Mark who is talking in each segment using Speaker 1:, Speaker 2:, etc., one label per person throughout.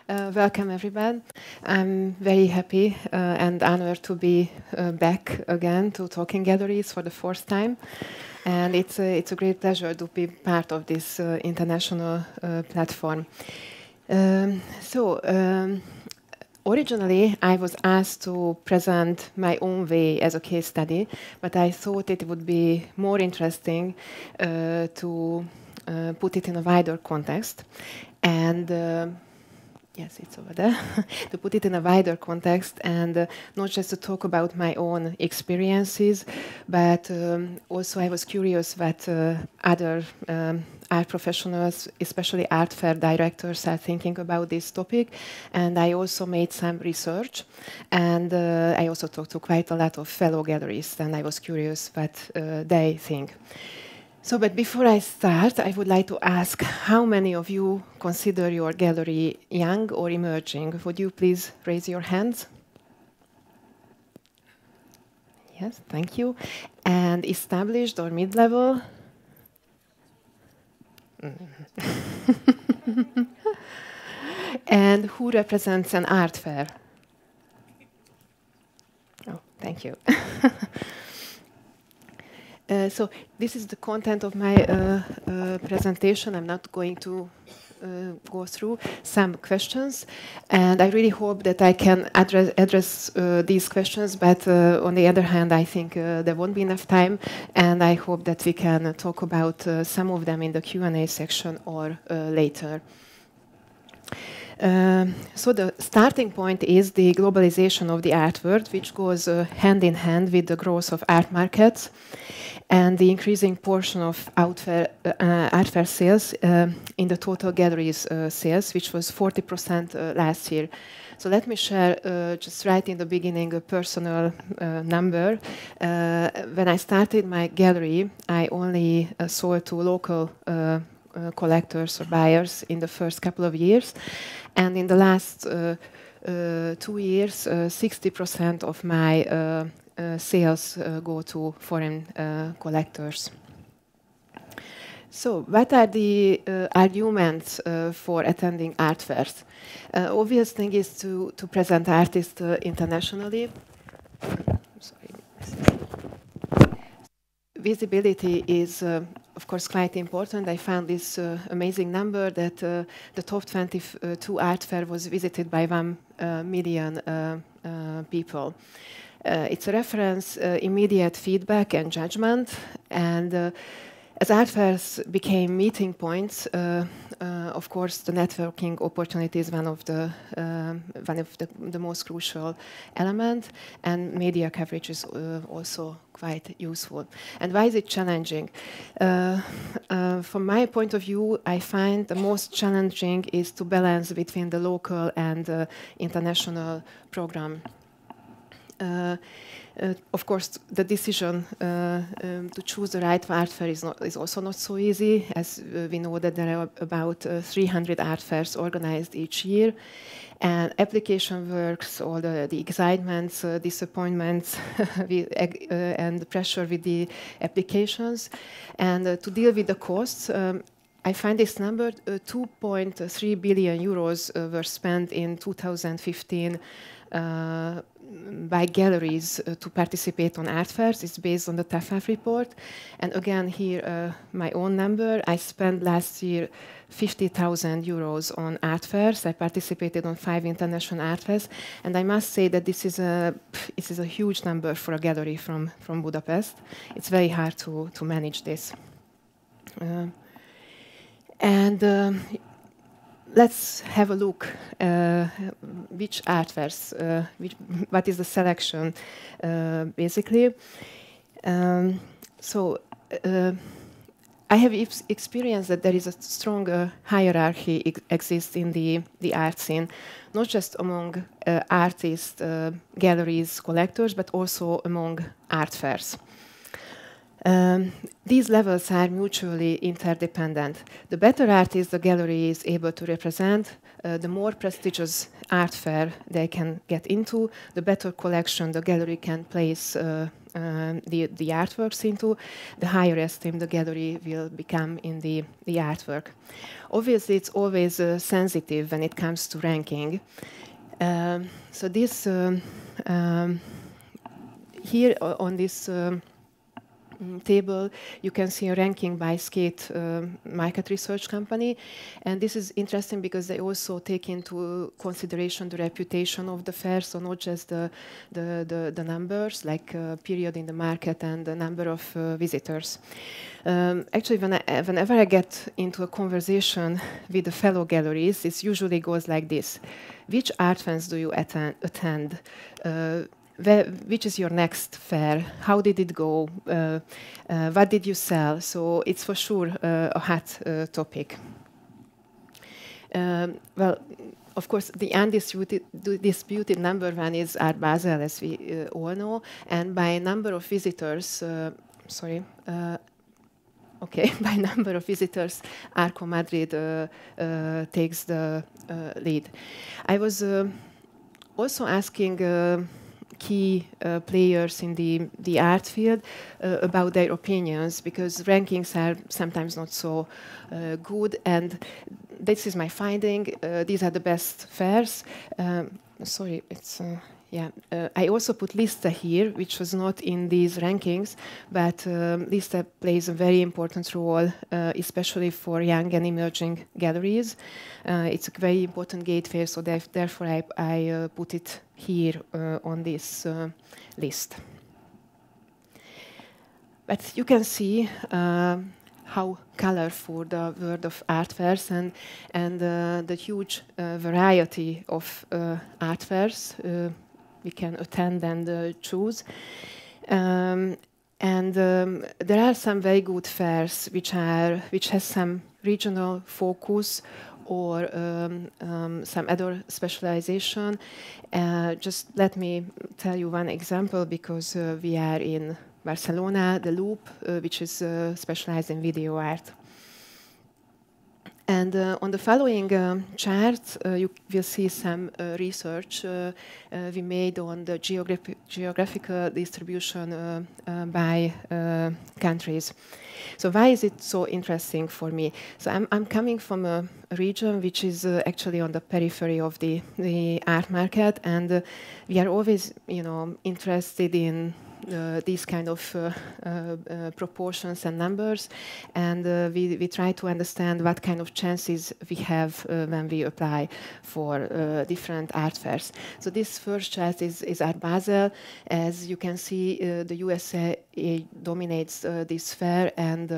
Speaker 1: Welcome, everyone. I'm very happy and honored to be back again to Talking Galleries for the fourth time. And it's a great pleasure to be part of this international platform. Originally, I was asked to present my own way as a case study, but I thought it would be more interesting to put it in a wider context. And yes, it's over there. To put it in a wider context and not just to talk about my own experiences, but also I was curious what other art professionals, especially art fair directors, are thinking about this topic. And I also made some research. And I also talked to quite a lot of fellow gallerists, and I was curious what they think. But before I start, I would like to ask how many of you consider your gallery young or emerging? Would you please raise your hands? Yes, thank you. And established or mid-level? And who represents an art fair? Oh, thank you. So this is the content of my presentation. I'm not going to go through some questions, and I really hope that I can address these questions, but on the other hand, I think there won't be enough time, and I hope that we can talk about some of them in the Q&A section or later. So the starting point is the globalization of the art world, which goes hand in hand with the growth of art markets and the increasing portion of art fair sales in the total galleries sales, which was 40% last year. So let me share just right in the beginning a personal number. When I started my gallery, I only sold to local collectors or buyers in the first couple of years. And in the last 2 years, 60% of my sales go to foreign collectors. So what are the arguments for attending art fairs? Obvious thing is to present artists internationally. Visibility is, of course, quite important. I found this amazing number that the top 22 art fair was visited by 1 million people. It's a reference, immediate feedback and judgment, and as art fairs became meeting points, of course, the networking opportunity is one of the most crucial element, and media coverage is also quite useful. And why is it challenging? From my point of view, I find the most challenging is to balance between the local and international program. Of course, the decision to choose the right art fair is also not so easy, as we know that there are about 300 art fairs organized each year. And application works, all the excitements, disappointments, and the pressure with the applications. And to deal with the costs, I find this number, 2.3 billion euros were spent in 2015 by galleries to participate on art fairs. It's based on the TAFAF report. And again, here, my own number. I spent last year 50,000 euros on art fairs. I participated on 5 international art fairs. And I must say that this is a huge number for a gallery from Budapest. It's very hard to manage this. Let's have a look which art fairs, what is the selection, basically. I have experienced that there is a strong hierarchy exists in the art scene, not just among artists, galleries, collectors, but also among art fairs. These levels are mutually interdependent. The better artist the gallery is able to represent, the more prestigious art fair they can get into, the better collection the gallery can place the artworks into, the higher esteem the gallery will become in the artwork. Obviously, it's always sensitive when it comes to ranking. So this here on this table, you can see a ranking by Skate market research company. And this is interesting because they also take into consideration the reputation of the fair, so not just the numbers, like period in the market and the number of visitors. Actually, whenever I get into a conversation with the fellow galleries, it usually goes like this. Which art fairs do you attend? Which is your next fair? How did it go? What did you sell? So it's for sure a hot topic. Well, of course, the undisputed number one is Art Basel, as we all know, and by number of visitors, by number of visitors, Arco Madrid takes the lead. I was also asking key players in the art field about their opinions, because rankings are sometimes not so good, and this is my finding. These are the best fairs. I also put Lista here, which was not in these rankings, but Lista plays a very important role, especially for young and emerging galleries. It's a very important gateway, so therefore I put it here on this list. But you can see how colorful the world of art fairs and the huge variety of art fairs we can attend and choose. There are some very good fairs which has some regional focus or some other specialization. Just let me tell you one example, because we are in Barcelona, the Loop, which is specialized in video art. And on the following chart, you will see some research we made on the geographical distribution by countries. So why is it so interesting for me? So I'm coming from a region which is actually on the periphery of the art market, and we are always, interested in these kind of proportions and numbers, and we try to understand what kind of chances we have when we apply for different art fairs. So this first chart is Art Basel. As you can see, the USA dominates this fair, and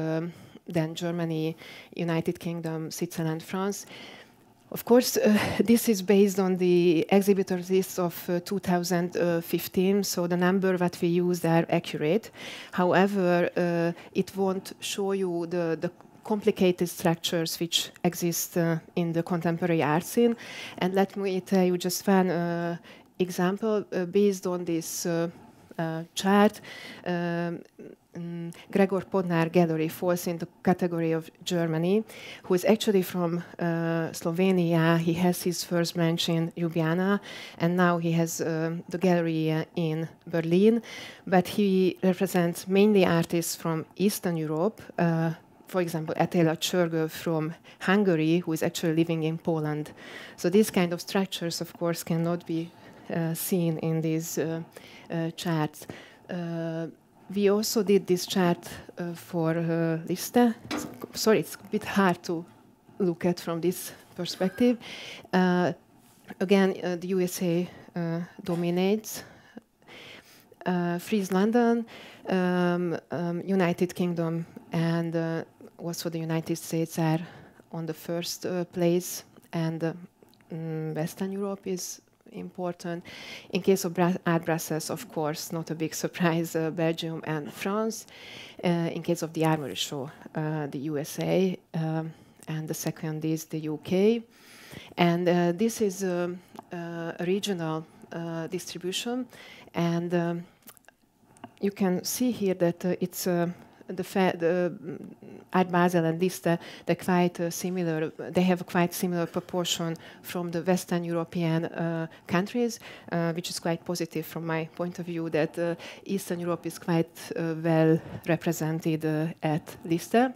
Speaker 1: then Germany, United Kingdom, Switzerland, France. Of course, this is based on the exhibitors list of 2015, so the number that we use are accurate. However, it won't show you the complicated structures which exist in the contemporary art scene. And let me tell you just one example based on this chart. Gregor Podnar Gallery falls in the category of Germany, who is actually from Slovenia. He has his first branch in Ljubljana, and now he has the gallery in Berlin. But he represents mainly artists from Eastern Europe. For example, Attila Csörgő from Hungary, who is actually living in Poland. So these kind of structures, of course, cannot be seen in these charts. We also did this chart for Lista. Sorry, it's a bit hard to look at from this perspective. Again, the USA dominates. Frieze London, United Kingdom, and also the United States are on the first place, and Western Europe is important. In case of Art Brussels, of course, not a big surprise, Belgium and France. In case of the Armory Show, the USA, and the second is the UK. And this is a regional distribution, and you can see here that it's the Art Basel and Liste, they're quite similar. They have a quite similar proportion from the Western European countries, which is quite positive from my point of view. That Eastern Europe is quite well represented at Liste.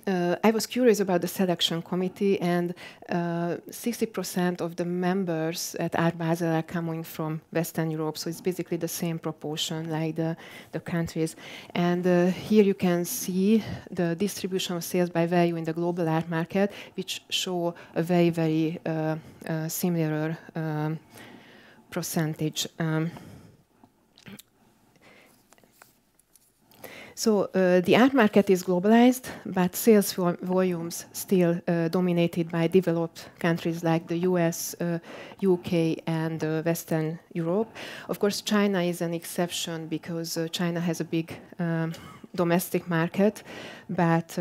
Speaker 1: I was curious about the selection committee, and 60% of the members at Art Basel are coming from Western Europe, so it's basically the same proportion like the countries. And here you can see the distribution of sales by value in the global art market, which show a very, very similar percentage. So the art market is globalized, but sales volumes still dominated by developed countries like the US, UK, and Western Europe. Of course, China is an exception because China has a big domestic market, but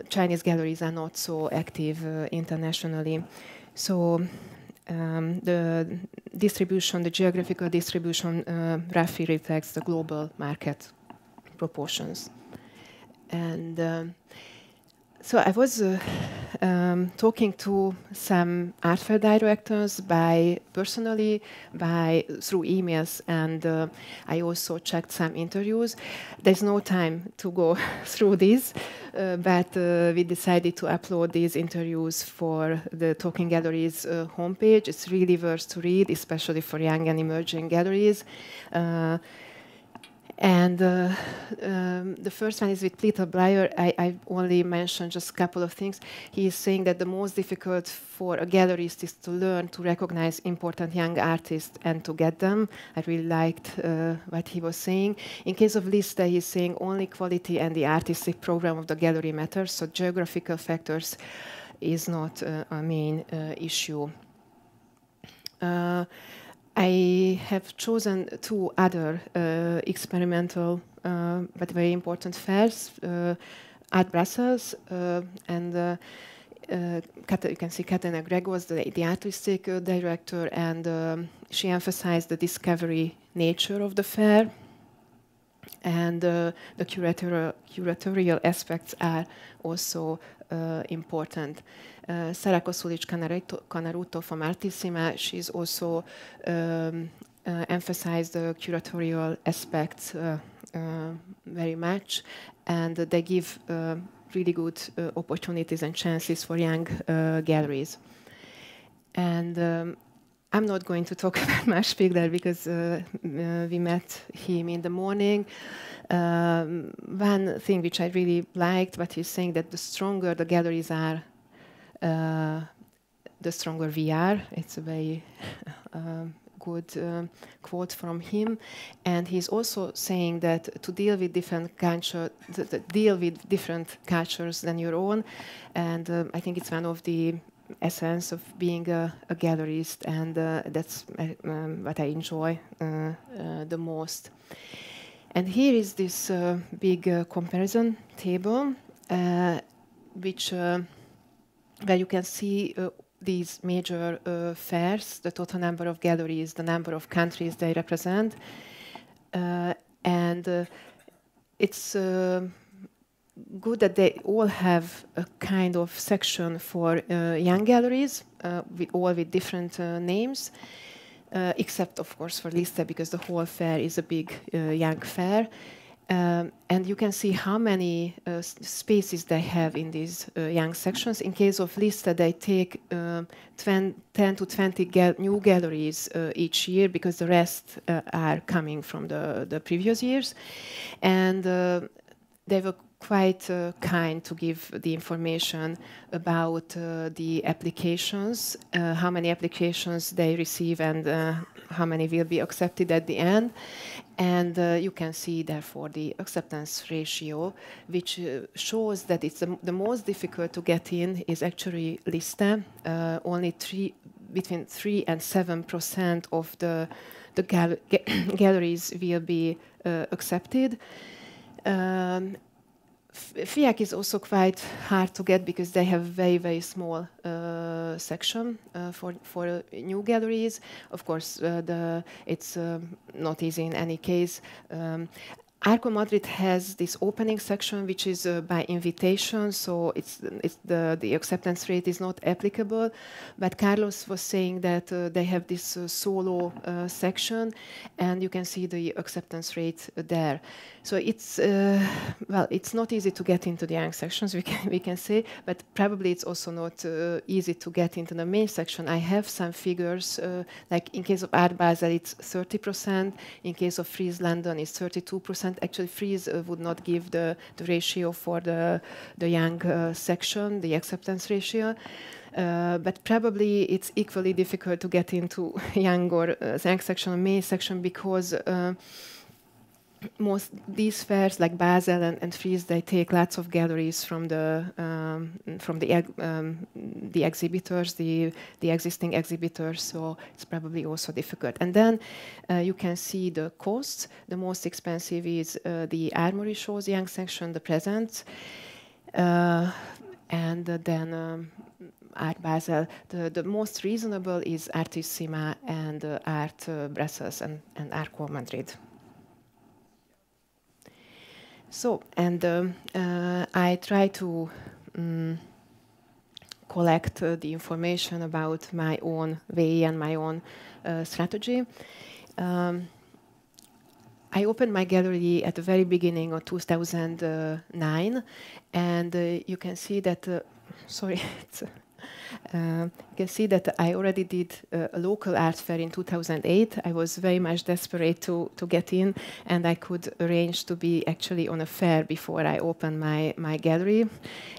Speaker 1: Chinese galleries are not so active internationally. So the distribution, the geographical distribution roughly reflects the global market proportions. And so I was talking to some art fair directors personally, through emails, and I also checked some interviews. There's no time to go through this, but we decided to upload these interviews for the Talking Galleries homepage. It's really worth to read, especially for young and emerging galleries. And the first one is with Peter Breyer. I only mentioned just a couple of things. He is saying that the most difficult for a gallerist is to learn to recognize important young artists and to get them. I really liked what he was saying. In case of Liste, he's saying only quality and the artistic program of the gallery matters, so geographical factors is not a main issue. I have chosen two other experimental but very important fairs, Art Brussels and you can see Katarina Gregos, the artistic director, and she emphasized the discovery nature of the fair, and the curatorial aspects are also important. Sara Kosulic Canaruto from Artissima, she's also emphasized the curatorial aspects very much, and they give really good opportunities and chances for young galleries. And I'm not going to talk about Mark Spiegler because we met him in the morning. One thing which I really liked, what he's saying, that the stronger the galleries are, the stronger we are. It's a very good quote from him. And he's also saying that to deal with different cultures than your own. And I think it's one of the essence of being a gallerist, and that's what I enjoy the most. And here is this big comparison table, which where you can see these major fairs, the total number of galleries, the number of countries they represent, and it's good that they all have a kind of section for young galleries, all with different names, except of course for Liste, because the whole fair is a big young fair. And you can see how many spaces they have in these young sections. In case of Liste, they take 10 to 20 new galleries each year, because the rest are coming from the previous years. And they were quite kind to give the information about the applications, how many applications they receive, and how many will be accepted at the end. And you can see, therefore, the acceptance ratio, which shows that it's the most difficult to get in is actually Liste. Only between 3 and 7% of the galleries will be accepted. FIAC is also quite hard to get because they have very, very small section for new galleries. Of course, it's not easy in any case. Arco Madrid has this opening section, which is by invitation, so the acceptance rate is not applicable. But Carlos was saying that they have this solo section, and you can see the acceptance rate there. So it's well, it's not easy to get into the young sections, we can say, but probably it's also not easy to get into the main section. I have some figures, like in case of Art Basel, it's 30%. In case of Frieze London, it's 32%. Actually, Frieze would not give the ratio for the young section, the acceptance ratio. But probably it's equally difficult to get into young or young section or main section because most these fairs like Basel and Frieze, they take lots of galleries from the exhibitors, the existing exhibitors. So it's probably also difficult. And then you can see the costs. The most expensive is the Armory shows young section, the presents, and then Art Basel. The most reasonable is Artissima and Art Brussels and Arco Madrid. So, and I try to collect the information about my own way and my own strategy. I opened my gallery at the very beginning of 2009, and you can see that, sorry, you can see that I already did a local art fair in 2008. I was very much desperate to get in, and I could arrange to be actually on a fair before I opened my gallery.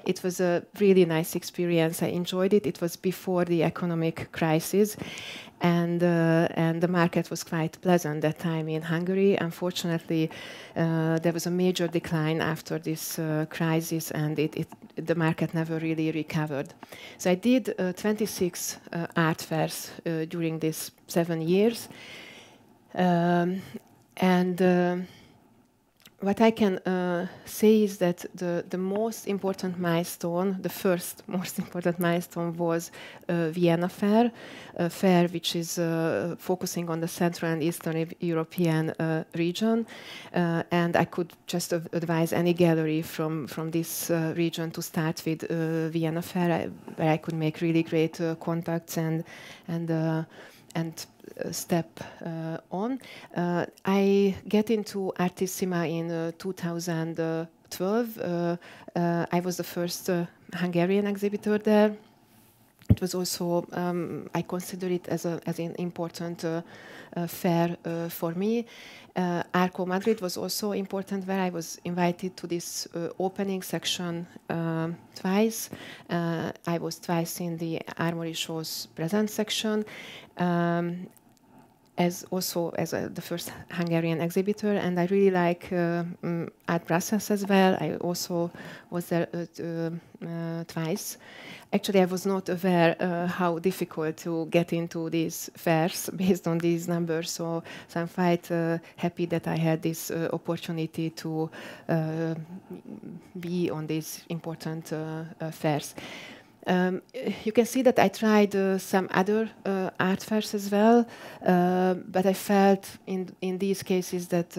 Speaker 1: It was a really nice experience. I enjoyed it. It was before the economic crisis, and the market was quite pleasant that time in Hungary. Unfortunately, there was a major decline after this crisis, and the market never really recovered. So I did 26 art fairs during these 7 years, and what I can say is that the most important milestone, the first most important milestone, was Vienna Fair, a fair which is focusing on the Central and Eastern European region. And I could just advise any gallery from this region to start with Vienna Fair, where I could make really great contacts and step on. I get into Artissima in 2012. I was the first Hungarian exhibitor there. It was also, I consider it as an important fair for me. Arco Madrid was also important, where I was invited to this opening section twice. I was twice in the Armory Shows present section. As the first Hungarian exhibitor, and I really like Art Brussels as well. I also was there twice. Actually, I was not aware how difficult to get into these fairs based on these numbers, so I'm quite happy that I had this opportunity to be on these important fairs. You can see that I tried some other art fairs as well, but I felt in these cases that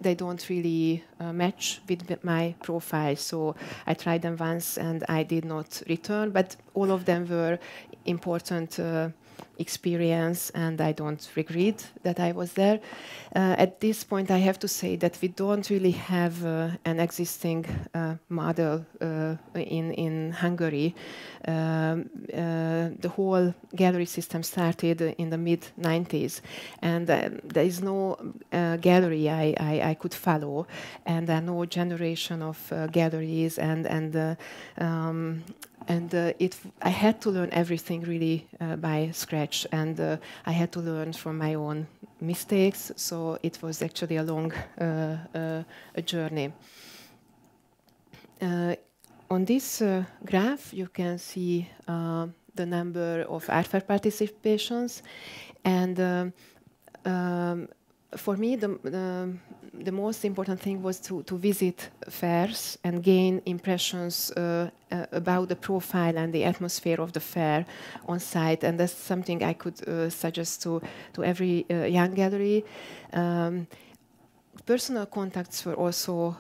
Speaker 1: they don't really match with my profile. So I tried them once and I did not return, but all of them were important experience, and I don't regret that I was there. At this point, I have to say that we don't really have an existing model in Hungary. The whole gallery system started in the mid-90s, and there is no gallery I could follow, and there are no generation of galleries, I had to learn everything really by scratch, and I had to learn from my own mistakes. So it was actually a long a journey. On this graph, you can see the number of art fair participations, and for me, the most important thing was to visit fairs and gain impressions about the profile and the atmosphere of the fair on site, and that's something I could suggest to every young gallery. Personal contacts were also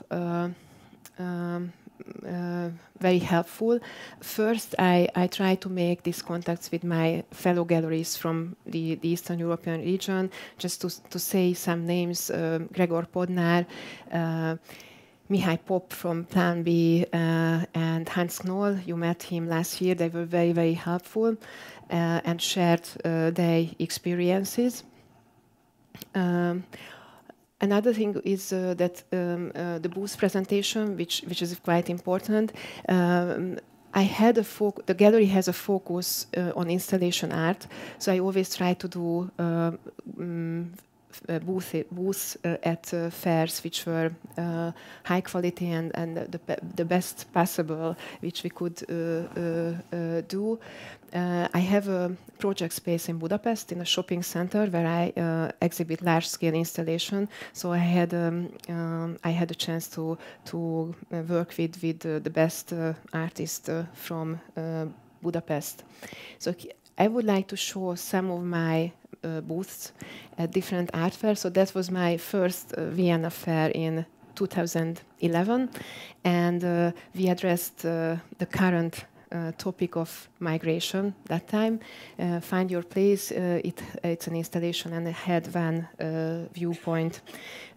Speaker 1: very helpful. First, I tried to make these contacts with my fellow galleries from the Eastern European region, just to say some names: Gregor Podnár, Mihály Popp from Plan B, and Hans Knoll. You met him last year. They were very, very helpful and shared their experiences. Another thing is that the booth presentation, which is quite important. I had the gallery has a focus on installation art, so I always try to do booths at fairs which were high quality and the best possible which we could do. I have a project space in Budapest in a shopping center where I exhibit large-scale installation. So I had a chance to work with the best artists from Budapest. So I would like to show some of my booths at different art fairs. So that was my first Vienna fair in 2011, and we addressed the current topic of migration that time. Find Your Place, it's an installation and it had one viewpoint.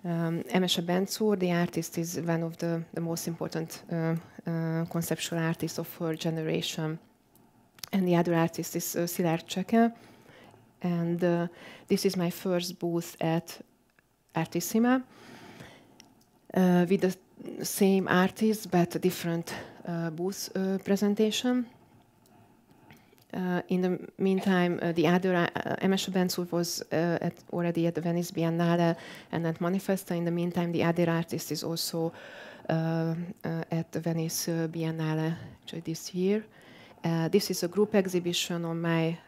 Speaker 1: Emese Benczúr, the artist, is one of the most important conceptual artists of her generation. And the other artist is Szilárd Cseke. And this is my first booth at Artissima with the same artist, but a different booth presentation. In the meantime, the other Emese Benczúr was already at the Venice Biennale and at Manifesta. In the meantime, the other artist is also at the Venice Biennale this year. This is a group exhibition on my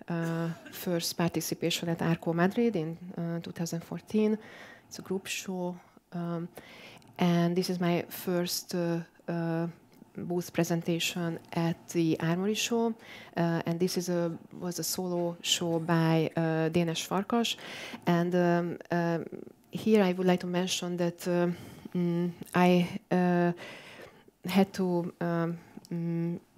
Speaker 1: first participation at Arco Madrid in 2014. It's a group show. And this is my first booth presentation at the Armory Show. And this was a solo show by Dénes Farkas. And here I would like to mention that I had to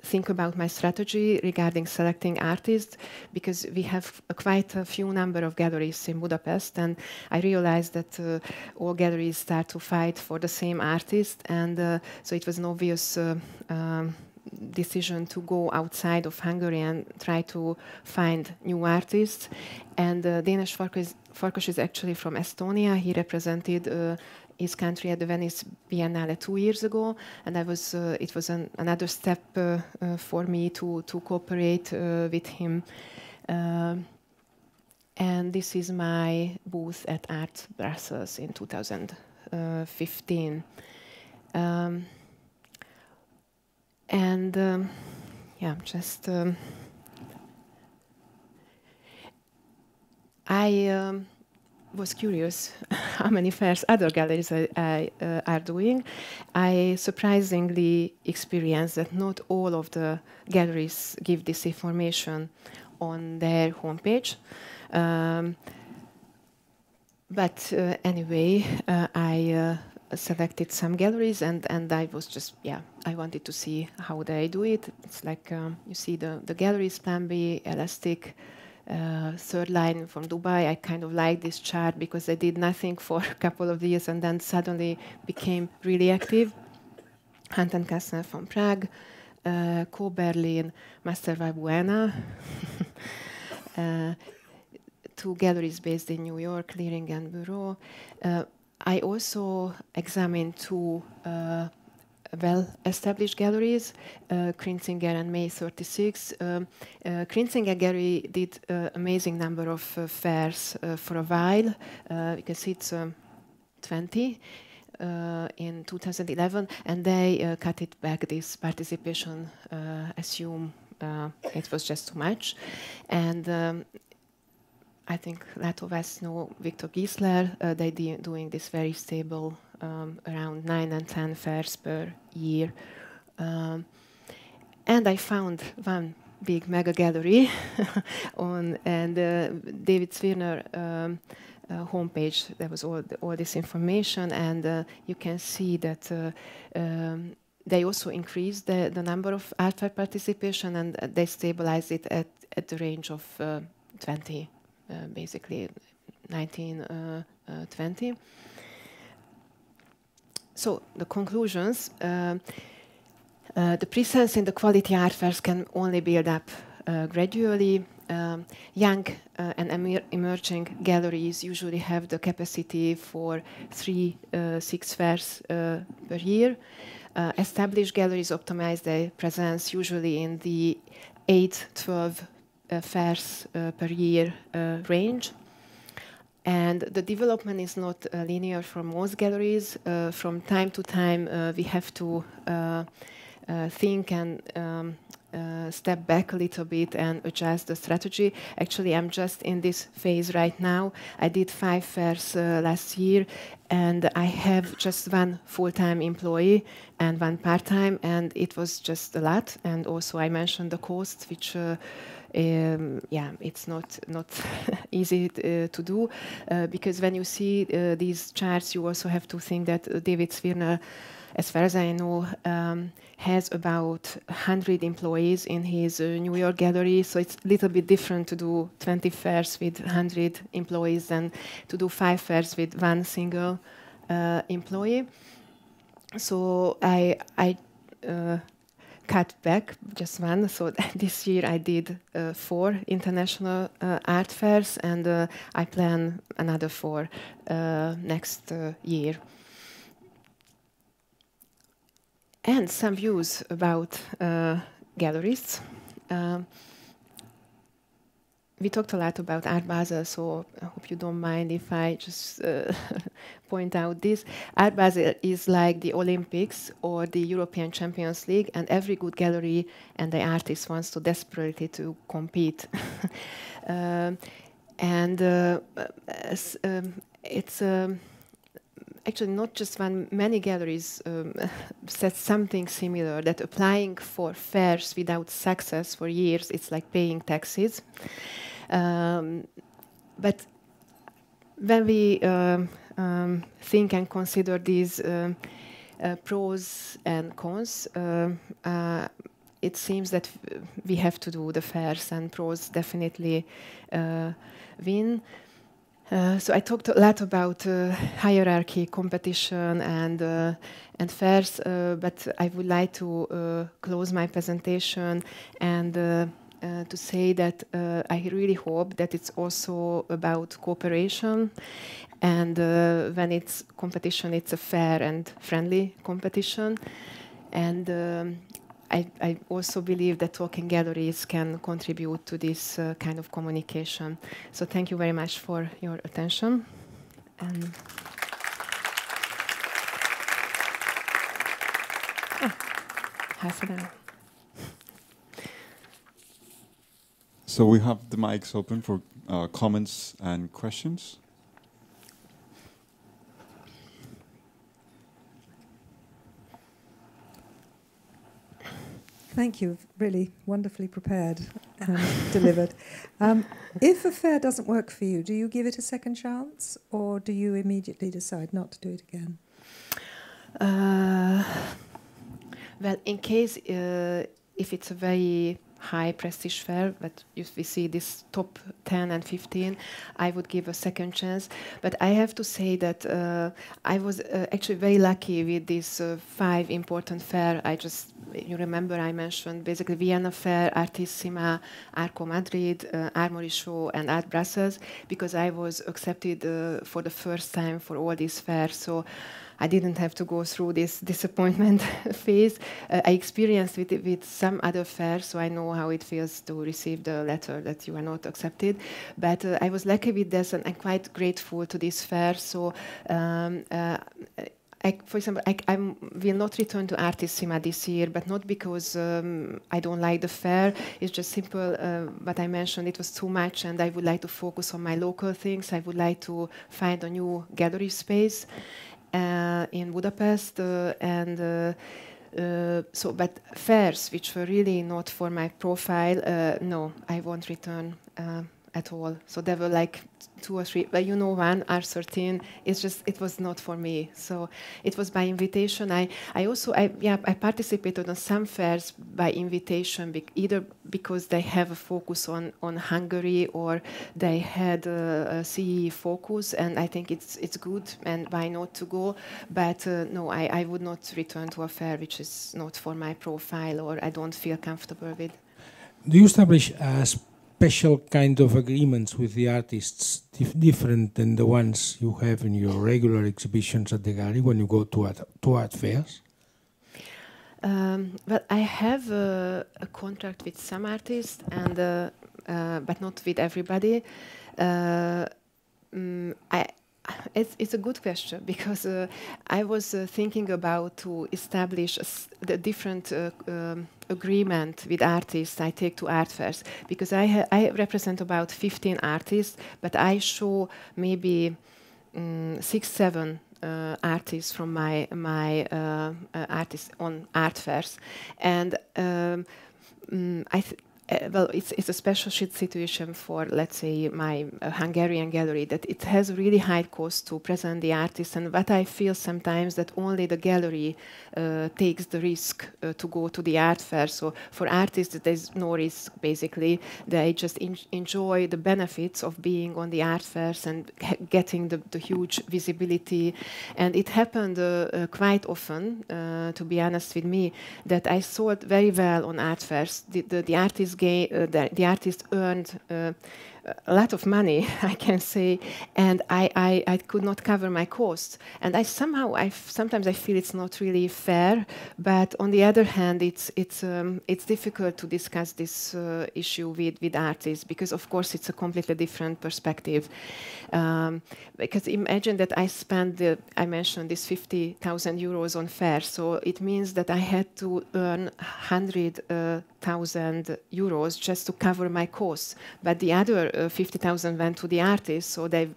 Speaker 1: think about my strategy regarding selecting artists, because we have quite a few number of galleries in Budapest, and I realized that all galleries start to fight for the same artist, and so it was an obvious decision to go outside of Hungary and try to find new artists. And Dénes Farkas is actually from Estonia. He represented his country at the Venice Biennale 2 years ago, and it was another step for me to cooperate with him. And this is my booth at Art Brussels in 2015. I was curious how many fairs other galleries are doing. I surprisingly experienced that not all of the galleries give this information on their homepage. But anyway, I selected some galleries, and I was just, I wanted to see how they do it. It's like, you see the galleries, Plan B, Elastic, third line from Dubai. I kind of like this chart because I did nothing for a couple of years and then suddenly became really active. Hunt and Kastner from Prague, Co Berlin, Masterval Buena, two galleries based in New York, Leering and Bureau. I also examined two well-established galleries, Krinzinger and May 36. Krinzinger Gallery did amazing number of fairs for a while, because it's 20 in 2011, and they cut it back, this participation, assume it was just too much. And I think a lot of us know Viktor Giesler. They doing this very stable, around 9 and 10 fairs per year. And I found one big mega gallery and David Zwirner homepage. There was all this information, and you can see that they also increased the number of art fair participation, and they stabilized it at the range of 20, basically 19, 20. So the conclusions. The presence in the quality art fairs can only build up gradually. Young and emerging galleries usually have the capacity for 3-6 fairs per year. Established galleries optimize their presence usually in the 8-12 fairs per year range. And the development is not linear for most galleries. From time to time, we have to think and step back a little bit and adjust the strategy. Actually, I'm just in this phase right now. I did 5 fairs last year, and I have just 1 full-time employee and 1 part-time, and it was just a lot. And also, I mentioned the cost, which yeah, it's not easy to do, because when you see these charts, you also have to think that David Zwirner, as far as I know, has about 100 employees in his New York gallery. So it's a little bit different to do 20 fairs with 100 employees than to do 5 fairs with 1 single employee. So I cut back just 1. So this year I did 4 international art fairs, and I plan another 4 next year. And some views about galleries. We talked a lot about Art Basel, so I hope you don't mind if I just point out this. Art Basel is like the Olympics or the European Champions League, and every good gallery and the artist wants to desperately to compete. It's actually not just one. Many galleries said something similar, that applying for fairs without success for years, it's like paying taxes. But when we think and consider these pros and cons, it seems that we have to do the fairs, and pros definitely win. So I talked a lot about hierarchy, competition, and fairs, but I would like to close my presentation and to say that I really hope that it's also about cooperation, and when it's competition, it's a fair and friendly competition. And I also believe that talking galleries can contribute to this kind of communication. So thank you very much for your attention. And
Speaker 2: So we have the mics open for comments and questions.
Speaker 3: Thank you. Really wonderfully prepared and delivered. If a fair doesn't work for you, do you give it a second chance, or do you immediately decide not to do it again?
Speaker 1: Well, in case if it's a very high prestige fair, but if we see this top 10 and 15, I would give a second chance. But I have to say that I was actually very lucky with these 5 important fairs. You remember I mentioned basically Vienna Fair, Artissima, Arco Madrid, Armory Show, and Art Brussels, because I was accepted for the first time for all these fairs. So I didn't have to go through this disappointment phase. I experienced it with some other fairs, so I know how it feels to receive the letter that you are not accepted. But I was lucky with this, and I'm quite grateful to this fair. So, for example, I will not return to Artissima this year, but not because I don't like the fair. It's just simple. What I mentioned, it was too much, and I would like to focus on my local things. I would like to find a new gallery space in Budapest, but fairs which were really not for my profile, no, I won't return at all. So there were like 2 or 3, but you know, one R13. It was not for me. So it was by invitation. I participated on some fairs by invitation, either because they have a focus on Hungary, or they had a CE focus, and I think it's good, and why not to go? But no, I would not return to a fair which is not for my profile or I don't feel comfortable with.
Speaker 4: Do you establish a special kind of agreements with the artists different than the ones you have in your regular exhibitions at the gallery when you go to art fairs?
Speaker 1: Well, I have a contract with some artists, and but not with everybody. It's a good question, because I was thinking about to establish the different agreement with artists I take to art fairs, because I represent about 15 artists, but I show maybe 6-7 artists from my artists on art fairs, and well, it's a special situation for, let's say, my Hungarian gallery, that it has really high cost to present the artists, and what I feel sometimes that only the gallery takes the risk to go to the art fair. So for artists, there's no risk, basically. They just enjoy the benefits of being on the art fairs and getting the huge visibility. And it happened quite often, to be honest with me, that I sold very well on art fairs. The artist earned a lot of money, I can say, and I could not cover my costs. And sometimes I feel it's not really fair, but on the other hand, it's difficult to discuss this issue with artists, because of course it's a completely different perspective. Because imagine that I mentioned this 50,000 euros on fair, so it means that I had to earn 100,000 euros just to cover my costs, but the other 50,000 went to the artists, so they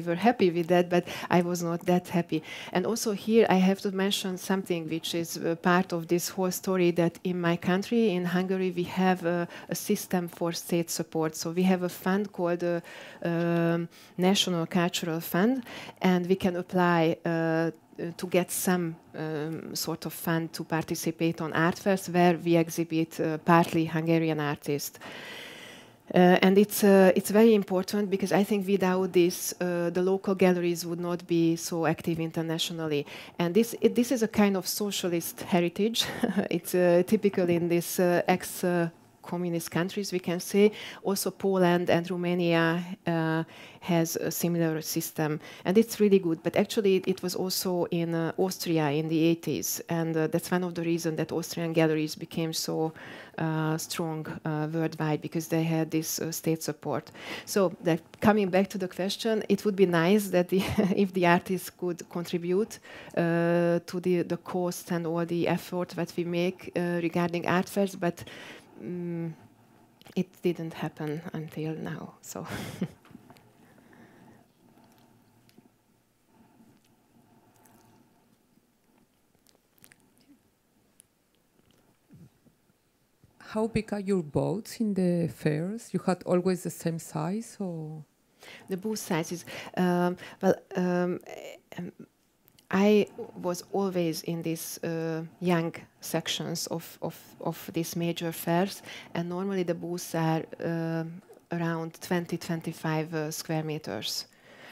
Speaker 1: were happy with that, but I was not that happy. And also here I have to mention something which is part of this whole story, that in my country, in Hungary, we have a system for state support. So we have a fund called the National Cultural Fund, and we can apply to get some sort of fund to participate on art fairs where we exhibit partly Hungarian artists. And it's very important, because I think without this, the local galleries would not be so active internationally. And this is a kind of socialist heritage. It's typical in this ex-communist countries, we can say. Also Poland and Romania has a similar system, and it's really good. But actually it was also in Austria in the 80s, and that's one of the reasons that Austrian galleries became so strong worldwide, because they had this state support. So that coming back to the question, it would be nice that if the artists could contribute to the cost and all the effort that we make regarding art fairs, but it didn't happen until now. So.
Speaker 5: How big are your boats in the fairs? You had always the same size, or?
Speaker 1: The booth sizes. I was always in these young sections of these major fairs, and normally the booths are around 20-25 square meters.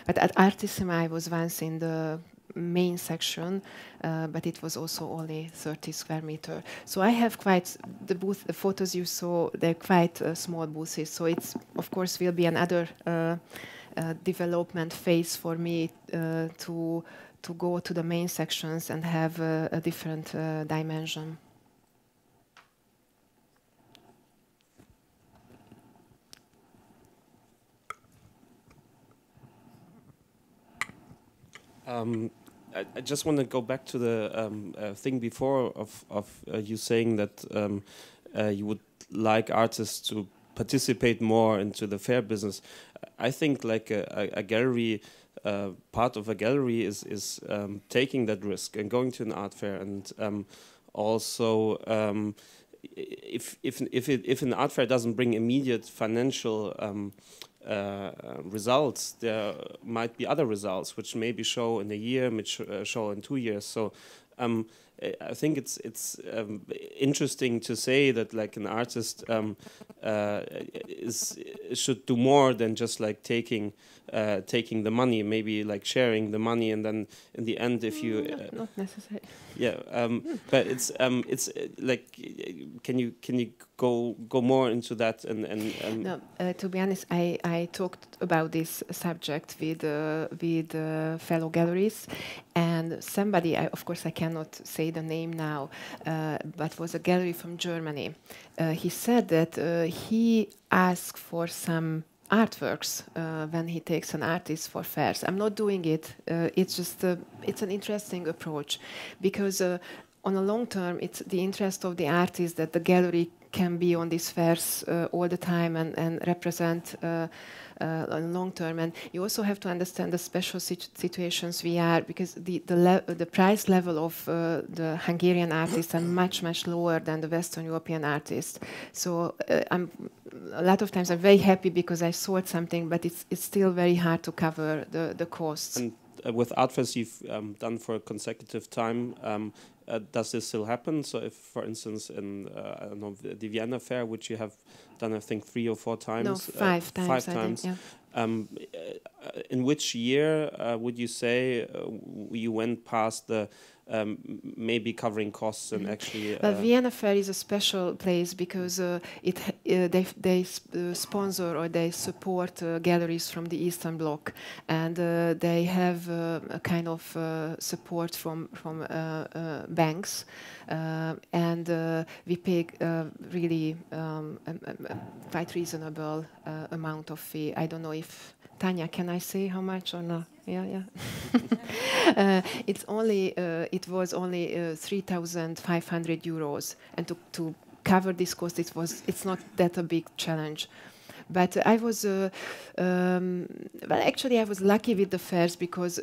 Speaker 1: But at Artissima I was once in the main section, but it was also only 30 square meter. So I have quite the photos you saw, they're quite small booths. So it's, of course, will be another development phase for me to go to the main sections and have a different dimension.
Speaker 6: I just want to go back to the thing before of you saying that you would like artists to participate more into the fair business. I think like a gallery, part of a gallery is taking that risk and going to an art fair, and also if an art fair doesn't bring immediate financial results, there might be other results which maybe show in a year, which show in 2 years. So I think it's interesting to say that like an artist should do more than just like taking the money, maybe like sharing the money, and then in the end, if you
Speaker 1: not necessary.
Speaker 6: yeah, but it's like can you go more into that and
Speaker 1: No, to be honest, I talked about this subject with fellow galleries, and somebody, of course I cannot say the name now, but was a gallery from Germany. He said that he asked for some artworks when he takes an artist for fairs. I'm not doing it. It's just it's an interesting approach, because on a long term, it's the interest of the artist that the gallery can be on these fairs all the time and represent on long term. And you also have to understand the special situations we are, because the price level of the Hungarian artists are much lower than the Western European artists. So a lot of times I'm very happy because I sold something, but it's still very hard to cover the costs.
Speaker 6: And with art fairs you've done for a consecutive time, does this still happen? So if, for instance, in I don't know, the Vienna Fair, which you have done, I think 3 or 4 times.
Speaker 1: No, 5 times.
Speaker 6: 5 times.
Speaker 1: I think, yeah.
Speaker 6: In which year would you say you went past the maybe covering costs and actually?
Speaker 1: Well, Vienna Fair is a special place because they sponsor or they support galleries from the Eastern Bloc, and they have a kind of support from banks, and we pay really quite reasonable amount of fee. I don't know if Tanya, can I say how much or not? Yeah. It was only 3,500 euros, and to cover this cost, it's not that a big challenge. But I was, actually I was lucky with the fairs because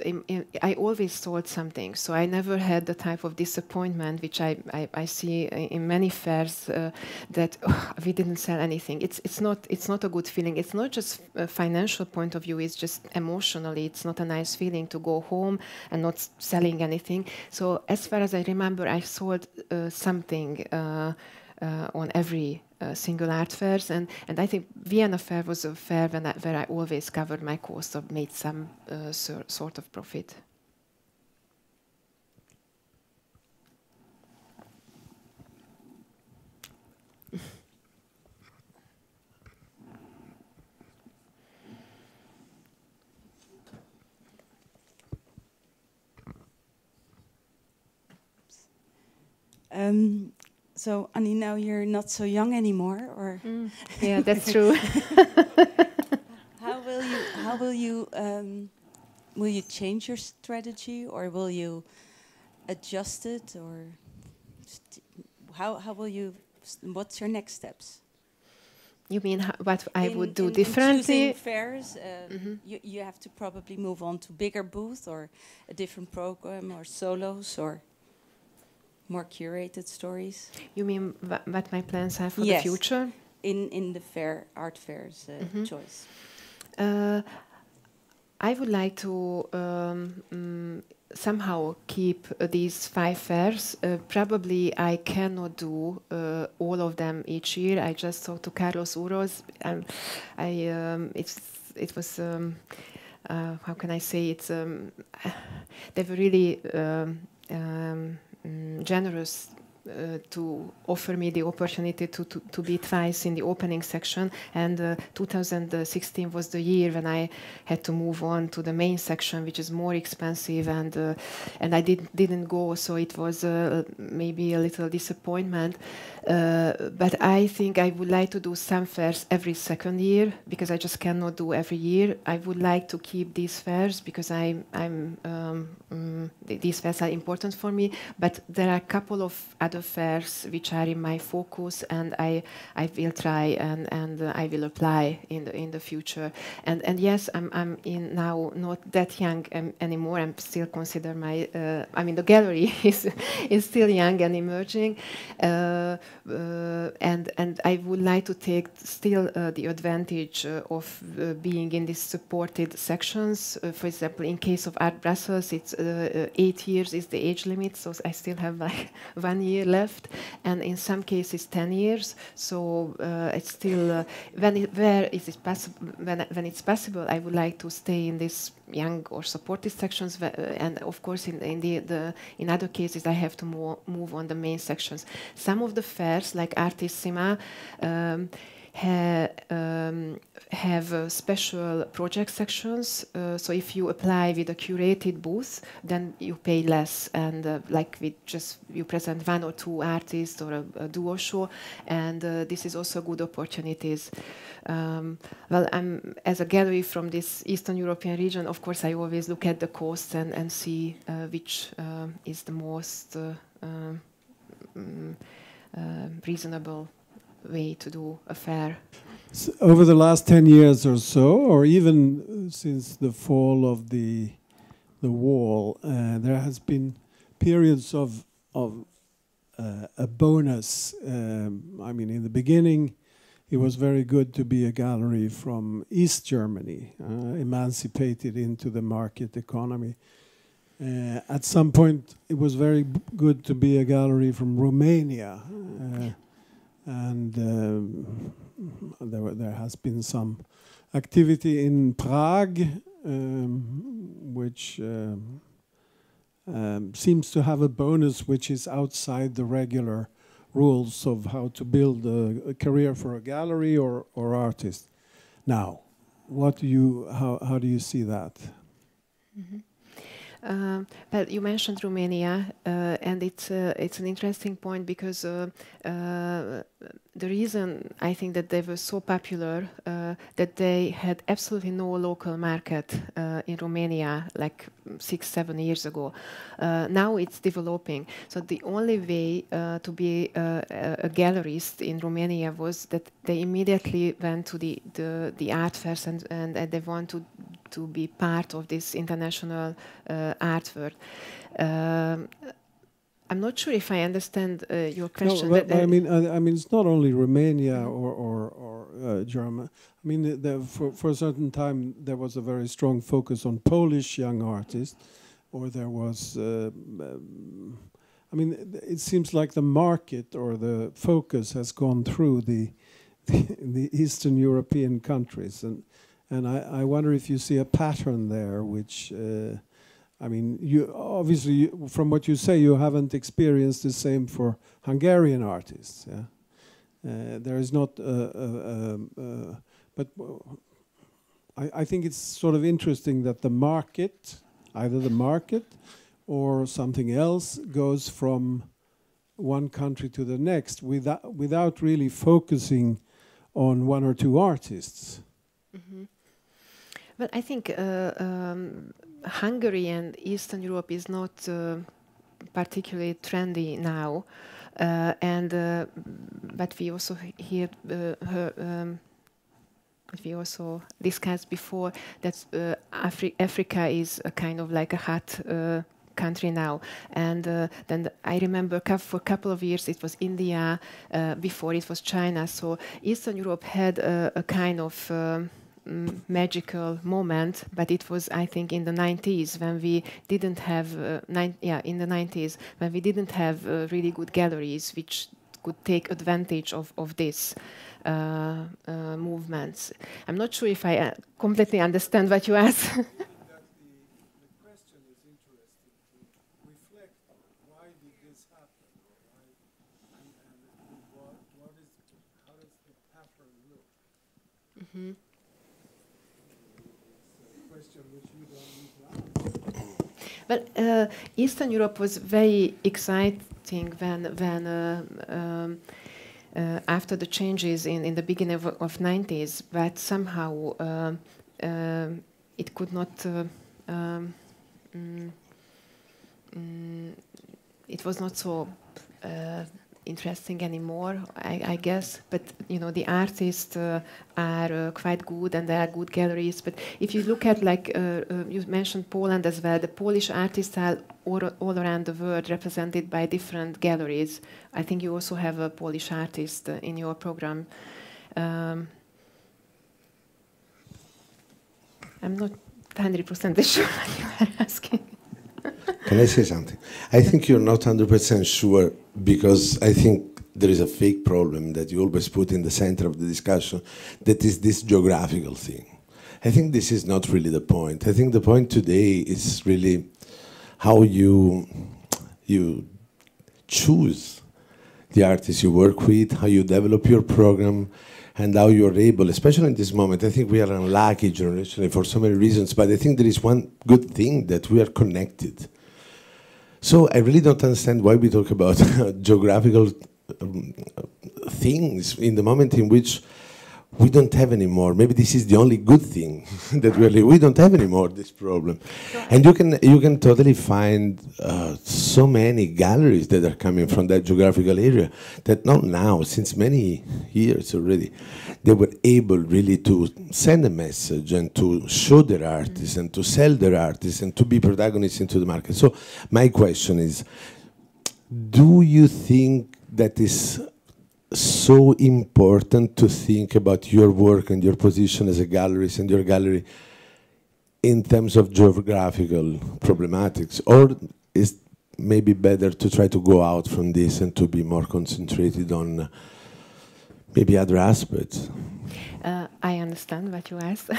Speaker 1: I always sold something. So I never had the type of disappointment which I see in many fairs that we didn't sell anything. It's not a good feeling. It's not just a financial point of view. It's just emotionally. It's not a nice feeling to go home and not selling anything. So as far as I remember, I sold something on every single art fairs, and I think Vienna Fair was a fair where I always covered my costs or made some sort of profit.
Speaker 7: So, Annie, now you're not so young anymore, or
Speaker 1: yeah, that's true.
Speaker 7: How will you change your strategy, or will you adjust it, or how will you? What's your next steps?
Speaker 1: You mean what I would do differently?
Speaker 7: In choosing fairs, you have to probably move on to bigger booth or a different program or solos or more curated stories.
Speaker 1: You mean what my plans are for the future?
Speaker 7: In the art fairs choice.
Speaker 1: I would like to somehow keep these 5 fairs. Probably I cannot do all of them each year. I just talked to Carlos Uroz. It was how can I say it? They were really generous to offer me the opportunity to be twice in the opening section, and 2016 was the year when I had to move on to the main section, which is more expensive, and I didn't go, so it was maybe a little disappointment. But I think I would like to do some fairs every second year, because I just cannot do every year. I would like to keep these fairs because these fairs are important for me, but there are a couple of other the fairs which are in my focus, and I will try and I will apply in the future. And yes, I'm in now not that young anymore. I'm still consider my I mean the gallery is still young and emerging, and I would like to take still the advantage of being in these supported sections. For example, in case of Art Brussels, it's 8 years is the age limit, so I still have like 1 year left, and in some cases 10 years. So it's still where is it possible? When it's possible, I would like to stay in this young or supported sections, and of course in other cases I have to move on the main sections. Some of the fairs, like Artissima, have special project sections. So if you apply with a curated booth, then you pay less, and like you present 1 or 2 artists or a duo show, and this is also good opportunities. Well, I'm as a gallery from this Eastern European region. Of course, I always look at the costs and see which is the most reasonable way to do a fair.
Speaker 8: So over the last 10 years or so, or even since the fall of the wall, there has been periods of a bonus. I mean, in the beginning, it was very good to be a gallery from East Germany, emancipated into the market economy. At some point, it was very good to be a gallery from Romania. And there has been some activity in Prague, which seems to have a bonus which is outside the regular rules of how to build a career for a gallery or artist. Now, how do you see that?
Speaker 1: Mm-hmm. Well, you mentioned Romania, and it's an interesting point because the reason I think that they were so popular that they had absolutely no local market in Romania like 6-7 years ago. Now it's developing. So the only way to be a gallerist in Romania was that they immediately went to the art fairs and they want to be part of this international art world. I'm not sure if I understand your question.
Speaker 8: No, but I mean, it's not only Romania or German. I mean, for a certain time there was a very strong focus on Polish young artists, or there was. I mean, it seems like the market or the focus has gone through the Eastern European countries, and I wonder if you see a pattern there, which. I mean, you obviously, from what you say, you haven't experienced the same for Hungarian artists. Yeah, there is not, but I think it's sort of interesting that the market, either the market or something else, goes from one country to the next without really focusing on 1 or 2 artists.
Speaker 1: Mm-hmm. Well, I think. Hungary and Eastern Europe is not particularly trendy now, but we also we also discussed before that Africa is a kind of like a hot country now, and then I remember for a couple of years it was India, before it was China. So Eastern Europe had a kind of magical moment, but it was, I think, in the 90s when we didn't have in the 90s when we didn't have really good galleries which could take advantage of this movements. I'm not sure if I completely understand what you asked.
Speaker 8: The question is interesting to reflect on why did this happen, or why, and how does the pattern look?
Speaker 1: Mm-hmm. Well, Eastern Europe was very exciting when after the changes in the beginning of 90s, but somehow it could not. It was not so interesting anymore, I guess. But you know, the artists are quite good, and there are good galleries. But if you look at, like you mentioned Poland as well, the Polish artists are all around the world, represented by different galleries. I think you also have a Polish artist in your program. I'm not 100% sure what you are asking.
Speaker 9: Can I say something? I think you're not 100% sure, because I think there is a fake problem that you always put in the center of the discussion, that is this geographical thing. I think this is not really the point. I think the point today is really how you choose the artists you work with, how you develop your program, and how you're able, especially in this moment. I think we are unlucky generationally for so many reasons, but I think there is one good thing, that we are connected. So I really don't understand why we talk about geographical things in the moment in which we don't have anymore. Maybe this is the only good thing that we don't have anymore this problem. And you can totally find so many galleries that are coming from that geographical area that not now, since many years already, they were able really to send a message and to show their artists and to sell their artists and to be protagonists into the market. So my question is, do you think that is so important to think about your work and your position as a gallerist and your gallery in terms of geographical problematics, or is maybe better to try to go out from this and to be more concentrated on maybe other aspects?
Speaker 1: I understand what you asked,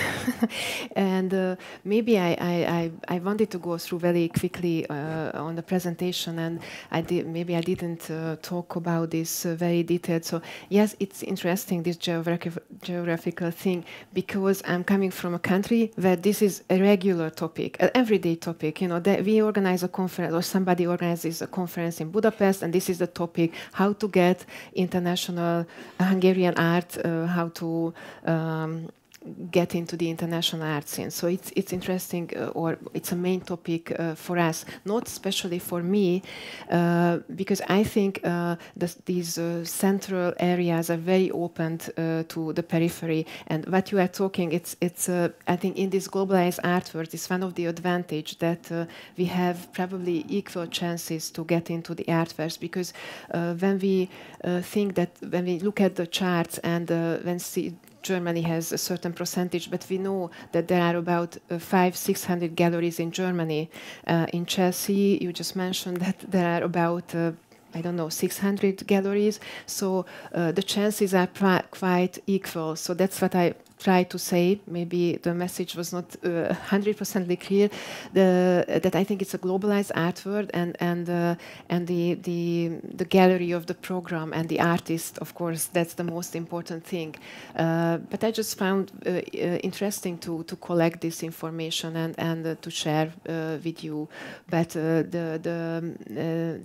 Speaker 1: and maybe I wanted to go through very quickly on the presentation, and maybe I didn't talk about this very detailed. So yes, it's interesting, this geographical thing, because I'm coming from a country where this is a regular topic, an everyday topic. You know, we organize a conference, or somebody organizes a conference in Budapest, and this is the topic: how to get international Hungarian art, how to get into the international art scene. So it's interesting, or it's a main topic for us, not especially for me, because I think these central areas are very open to the periphery. And what you are talking, it's I think in this globalized art world, it's one of the advantage that we have probably equal chances to get into the art fairs, because when we think that, when we look at the charts and when Germany has a certain percentage, but we know that there are about 500-600 galleries in Germany. In Chelsea, you just mentioned that there are about I don't know, 600 galleries. So the chances are quite equal. So that's what I try to say. Maybe the message was not 100% clear. That I think it's a globalized art world, and the gallery of the program and the artist, of course, that's the most important thing. But I just found interesting to collect this information and to share with you. But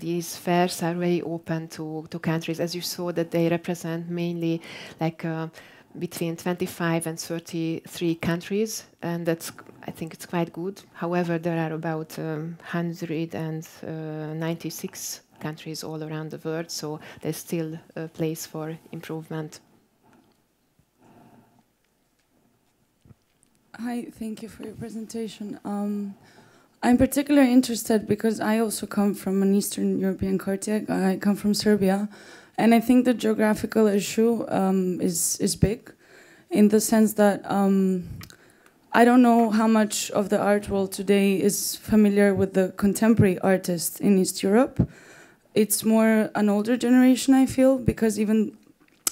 Speaker 1: these fairs are very open to countries, as you saw that they represent mainly like between 25 and 33 countries, and that's, I think it's quite good. However, there are about 196 countries all around the world, so there's still a place for improvement.
Speaker 10: Hi, thank you for your presentation. I'm particularly interested because I also come from an Eastern European quarter. I come from Serbia. And I think the geographical issue is big, in the sense that I don't know how much of the art world today is familiar with the contemporary artists in East Europe. It's more an older generation, I feel, because even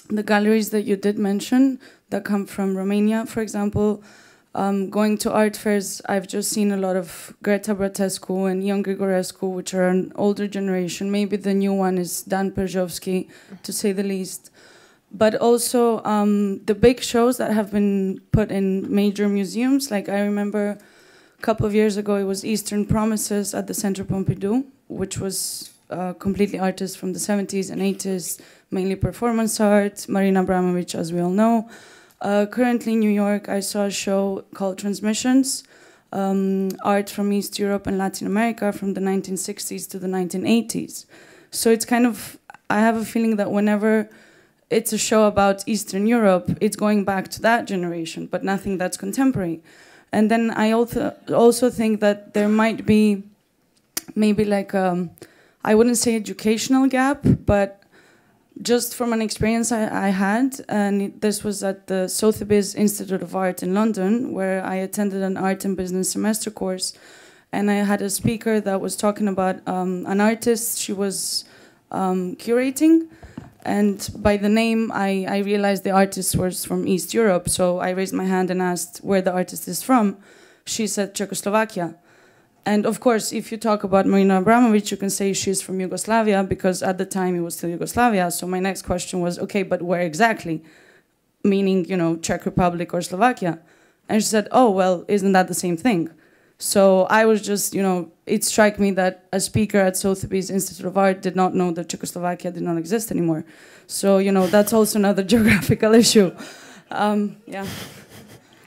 Speaker 10: the galleries that you did mention that come from Romania, for example, going to art fairs, I've just seen a lot of Greta Bratescu and Ion Grigorescu, which are an older generation. Maybe the new one is Dan Perzhovsky, to say the least. But also the big shows that have been put in major museums. Like I remember a couple of years ago, it was Eastern Promises at the Centre Pompidou, which was completely artists from the 70s and 80s, mainly performance art. Marina Abramovic, as we all know. Currently in New York, I saw a show called Transmissions, art from East Europe and Latin America from the 1960s to the 1980s. So it's kind of, I have a feeling that whenever it's a show about Eastern Europe, it's going back to that generation, but nothing that's contemporary. And then I also think that there might be maybe like, I wouldn't say educational gap, but just from an experience I had, and this was at the Sotheby's Institute of Art in London, where I attended an art and business semester course, and I had a speaker that was talking about an artist she was curating, and by the name I realized the artist was from East Europe, so I raised my hand and asked where the artist is from. She said Czechoslovakia. And of course, if you talk about Marina Abramovic, you can say she's from Yugoslavia, because at the time it was still Yugoslavia. So my next question was, okay, but where exactly? Meaning, you know, Czech Republic or Slovakia. And she said, oh, well, isn't that the same thing? So I was just, you know, it struck me that a speaker at Sotheby's Institute of Art did not know that Czechoslovakia did not exist anymore. So, you know, that's also another geographical issue. Yeah.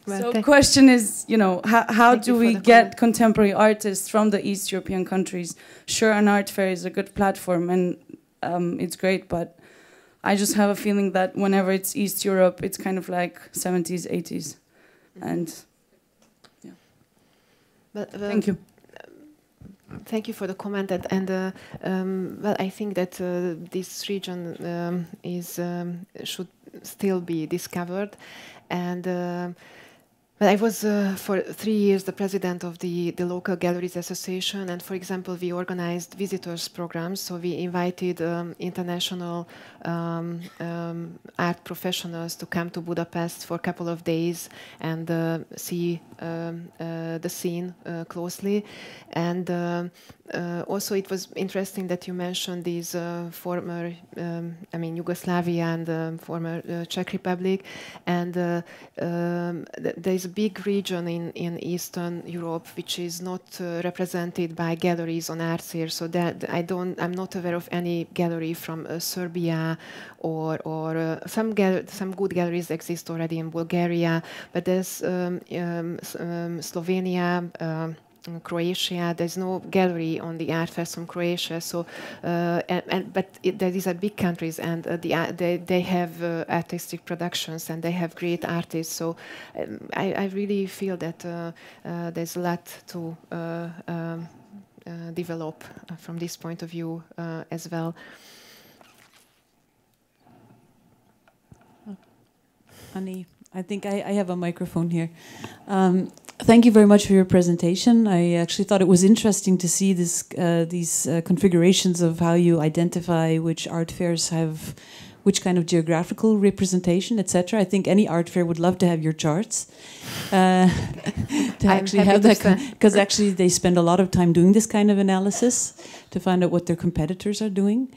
Speaker 1: Well,
Speaker 10: so the question is, you know, how do we get contemporary artists from the East European countries? Sure, an art fair is a good platform and it's great, but I just have a feeling that whenever it's East Europe, it's kind of like 70s, 80s. And yeah.
Speaker 1: But,
Speaker 10: thank you.
Speaker 1: Thank you for the comment. Well, I think that this region should still be discovered. And well, I was for 3 years the president of the local galleries association, and for example, we organized visitors programs. So we invited international art professionals to come to Budapest for a couple of days and see the scene closely. And also, it was interesting that you mentioned these former, I mean, Yugoslavia and former Czech Republic, and there's a big region in Eastern Europe which is not represented by galleries on art fair. So that I'm not aware of any gallery from Serbia or some good galleries exist already in Bulgaria, but there's Slovenia. Croatia, there's no gallery on the art fairs from Croatia. So, these are big countries, and they have artistic productions, and they have great artists. So, I really feel that there's a lot to develop from this point of view as well.
Speaker 11: Annie, I think I have a microphone here. Thank you very much for your presentation. I actually thought it was interesting to see these configurations of how you identify which art fairs have which kind of geographical representation, etc. I think any art fair would love to have your charts to actually have that, because actually they spend a lot of time doing this kind of analysis to find out what their competitors are doing.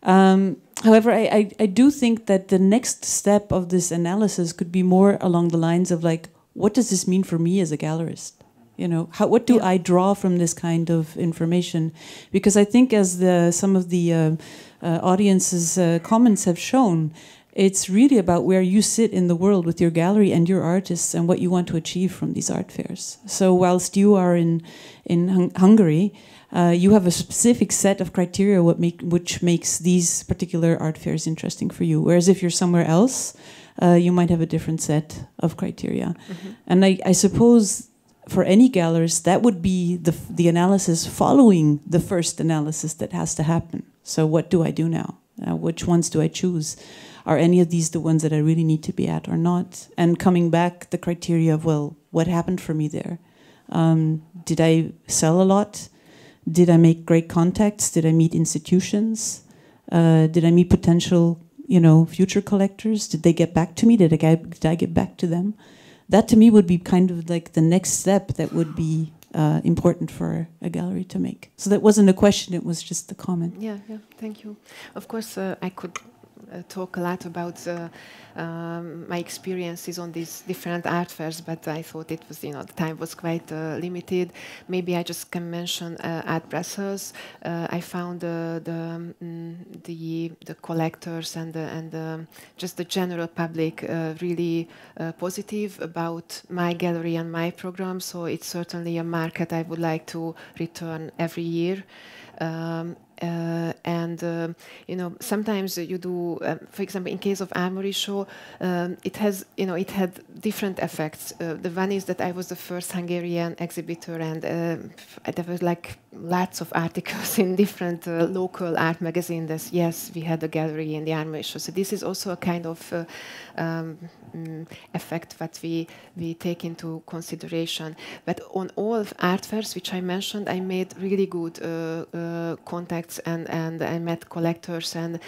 Speaker 11: However, I do think that the next step of this analysis could be more along the lines of like, what does this mean for me as a gallerist? You know, what do I draw from this kind of information? Because I think, as some of the audience's comments have shown, it's really about where you sit in the world with your gallery and your artists and what you want to achieve from these art fairs. So whilst you are in Hungary, you have a specific set of criteria which makes these particular art fairs interesting for you. Whereas if you're somewhere else, you might have a different set of criteria. Mm-hmm. And I suppose for any gallerist, that would be the analysis following the first analysis that has to happen. So what do I do now? Which ones do I choose? Are any of these the ones that I really need to be at or not? And coming back, the criteria of, well, what happened for me there? Did I sell a lot? Did I make great contacts? Did I meet institutions? Did I meet potential, future collectors? Did they get back to me? Did I get back to them? That to me would be kind of like the next step that would be important for a gallery to make. So that wasn't a question, it was just a comment.
Speaker 1: Yeah, thank you. Of course, I could talk a lot about my experiences on these different art fairs, but I thought it was, the time was quite limited. Maybe I just can mention at Brussels, I found the collectors and just the general public really positive about my gallery and my program. So it's certainly a market I would like to return every year. You know, sometimes you do, for example, in case of Armory Show, it has, you know, it had different effects. The one is that I was the first Hungarian exhibitor, and there was like lots of articles in different local art magazines. That yes, we had a gallery in the Armory Show. So this is also a kind of effect that we take into consideration. But on all art fairs which I mentioned, I made really good contacts, and I met collectors, and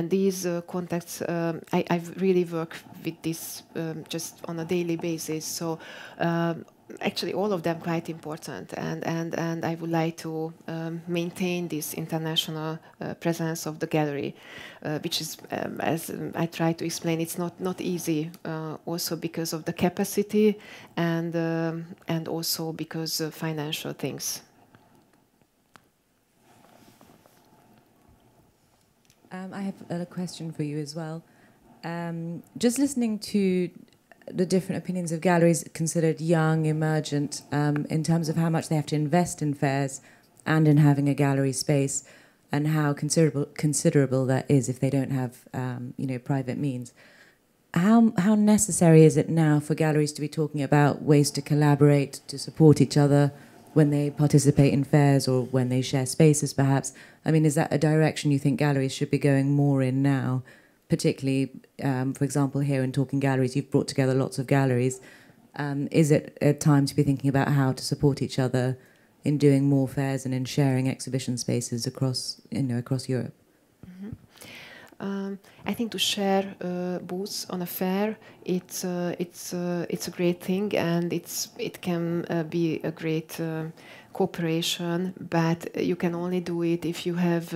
Speaker 1: these contacts, I really work with this just on a daily basis. So actually all of them quite important, and I would like to maintain this international presence of the gallery, which is, as I try to explain, it's not easy, also because of the capacity, and also because of financial things.
Speaker 12: I have a question for you as well. Just listening to the different opinions of galleries considered young, emergent, in terms of how much they have to invest in fairs and in having a gallery space, and how considerable that is if they don't have, you know, private means. How necessary is it now for galleries to be talking about ways to collaborate, to support each other when they participate in fairs or when they share spaces, perhaps? I mean, is that a direction you think galleries should be going more in now? Particularly, for example, here in Talking Galleries, you've brought together lots of galleries. Is it a time to be thinking about how to support each other in doing more fairs and in sharing exhibition spaces across, you know, across Europe?
Speaker 1: Mm-hmm. I think to share booths on a fair, it's a great thing, and it can be a great cooperation. But you can only do it if you have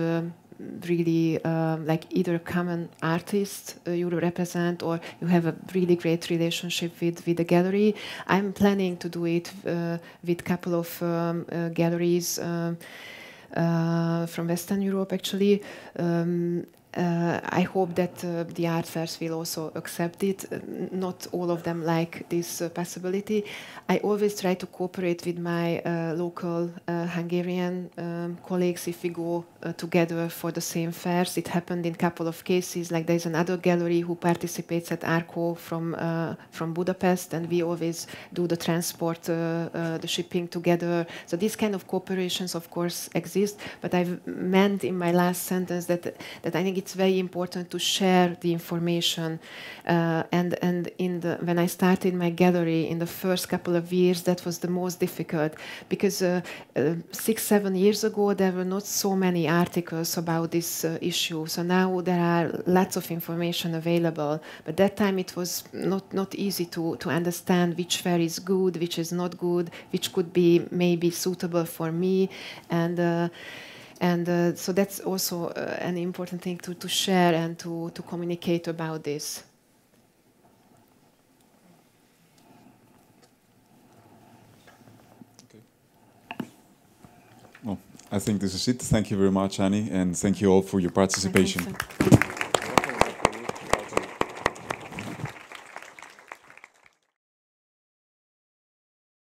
Speaker 1: really like either common artist you represent, or you have a really great relationship with the gallery. I'm planning to do it with a couple of galleries from Western Europe, actually. I hope that the art fairs will also accept it. Not all of them like this possibility. I always try to cooperate with my local Hungarian colleagues if we go together for the same fairs. It happened in a couple of cases. Like there's another gallery who participates at Arco from Budapest, and we always do the transport, the shipping together. So these kind of cooperations, of course, exist. But I've meant in my last sentence that I think it's very important to share the information. And when I started my gallery in the first couple of years, that was the most difficult, because 6-7 years ago there were not so many articles about this issue. So now there are lots of information available. But that time it was not easy to understand which fair is good, which is not good, which could be maybe suitable for me, and so that's also an important thing to share and to communicate about this.
Speaker 2: Okay. Well, I think this is it. Thank you very much, Annie, and thank you all for your participation.